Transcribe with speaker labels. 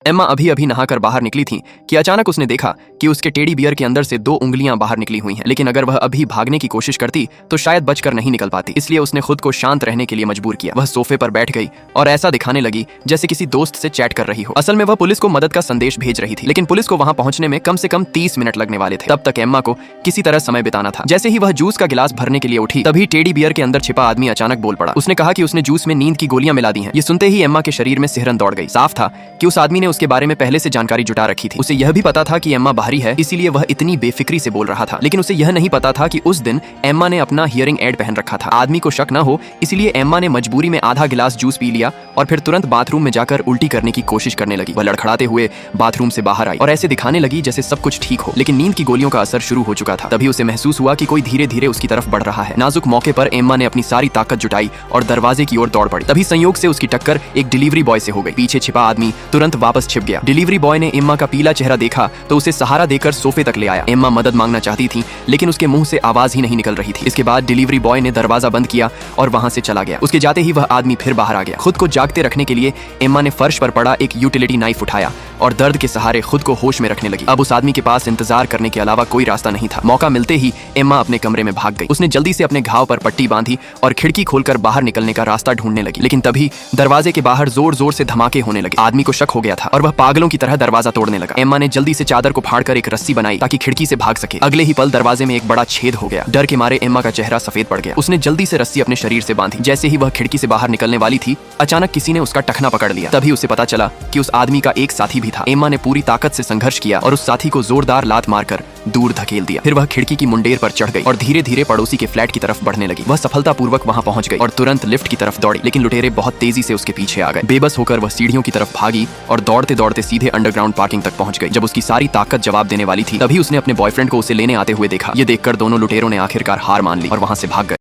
Speaker 1: Emma अभी अभी नहाकर बाहर निकली थी कि अचानक उसने देखा कि उसके टेडी बियर के अंदर से 2 उंगलियां बाहर निकली हुई हैं। लेकिन अगर वह अभी भागने की कोशिश करती तो शायद बचकर नहीं निकल पाती। इसलिए उसने खुद को शांत रहने के लिए मजबूर किया। वह सोफे पर बैठ गई और ऐसा दिखाने लगी जैसे किसी दोस्त से चैट कर रही हो। असल में वह पुलिस को मदद का संदेश भेज रही थी, लेकिन पुलिस को वहां पहुंचने में कम से कम 30 मिनट लगने वाले थे। तब तक एम्मा को किसी तरह समय बिताना था। जैसे ही वह जूस का गिलास भरने के लिए उठी, तभी टेडी बियर के अंदर छिपा आदमी अचानक बोल पड़ा। उसने कहा कि उसने जूस में नींद की गोलियां मिला दी हैं। ये सुनते ही एम्मा के शरीर में सिहरन दौड़ गई। साफ था कि उस आदमी ने उसके बारे में पहले से जानकारी जुटा रखी थी। उसे यह भी पता था कि एम्मा बाहरी है, इसीलिए वह इतनी बेफिक्री से बोल रहा था। लेकिन उसे यह नहीं पता था कि उस दिन एम्मा ने अपना हियरिंग एड पहन रखा था। आदमी को शक न हो, इसलिए एम्मा ने मजबूरी में आधा गिलास जूस पी लिया और फिर तुरंत बाथरूम में जाकर उल्टी करने की कोशिश करने लगी। वह लड़खड़ाते हुए बाथरूम से बाहर आई और ऐसे दिखाने लगी जैसे सब कुछ ठीक हो, लेकिन नींद की गोलियों का असर शुरू हो चुका था। तभी उसे महसूस हुआ कि कोई धीरे धीरे उसकी तरफ बढ़ रहा है। नाजुक मौके पर एम्मा ने अपनी सारी ताकत जुटाई और दरवाजे की ओर दौड़ पड़ी। तभी संयोग से उसकी टक्कर एक डिलीवरी बॉय से हो गई। पीछे छिपा आदमी तुरंत वापस छिप गया। डिलीवरी बॉय ने एम्मा का पीला चेहरा देखा तो उसे सहारा देकर सोफे तक ले आया। एम्मा मदद मांगना चाहती थी, लेकिन उसके मुंह से आवाज ही नहीं निकल रही थी। इसके बाद डिलीवरी बॉय ने दरवाजा बंद किया और वहां से चला गया। उसके जाते ही वह आदमी फिर बाहर आ गया। खुद को जागते रखने के लिए एम्मा ने फर्श पर पड़ा एक यूटिलिटी नाइफ उठाया और दर्द के सहारे खुद को होश में रखने लगी। अब उस आदमी के पास इंतजार करने के अलावा कोई रास्ता नहीं था। मौका मिलते ही एम्मा अपने कमरे में भाग गई। उसने जल्दी से अपने घाव पर पट्टी बांधी और खिड़की खोलकर बाहर निकलने का रास्ता ढूंढने लगी। लेकिन तभी दरवाजे के बाहर जोर जोर से धमाके होने लगे। आदमी को शक हो गया था और वह पागलों की तरह दरवाजा तोड़ने लगा। एम्मा ने जल्दी से चादर को फाड़कर एक रस्सी बनाई ताकि खिड़की से भाग सके। अगले ही पल दरवाजे में एक बड़ा छेद हो गया। डर के मारे एम्मा का चेहरा सफेद पड़ गया। उसने जल्दी से रस्सी अपने शरीर से बांधी। जैसे ही वह खिड़की से बाहर निकलने वाली थी, अचानक किसी ने उसका टखना पकड़ लिया। तभी उसे पता चला कि उस आदमी का एक साथी भी था। एम्मा ने पूरी ताकत से संघर्ष किया और उस साथी को जोरदार लात मारकर दूर धकेल दिया। फिर वह खिड़की की मुंडेर पर चढ़ गई और धीरे धीरे पड़ोसी के फ्लैट की तरफ बढ़ने लगी। वह सफलतापूर्वक वहां पहुंच गई और तुरंत लिफ्ट की तरफ दौड़ी, लेकिन लुटेरे बहुत तेजी से उसके पीछे आ गए। बेबस होकर वह सीढ़ियों की तरफ भागी और दौड़ते दौड़ते सीधे अंडरग्राउंड पार्किंग तक पहुंच गई। जब उसकी सारी ताकत जवाब देने वाली थी, तभी उसने अपने बॉयफ्रेंड को उसे लेने आते हुए देखा। ये देखकर दोनों लुटेरों ने आखिरकार हार मान ली और वहां से भाग गए।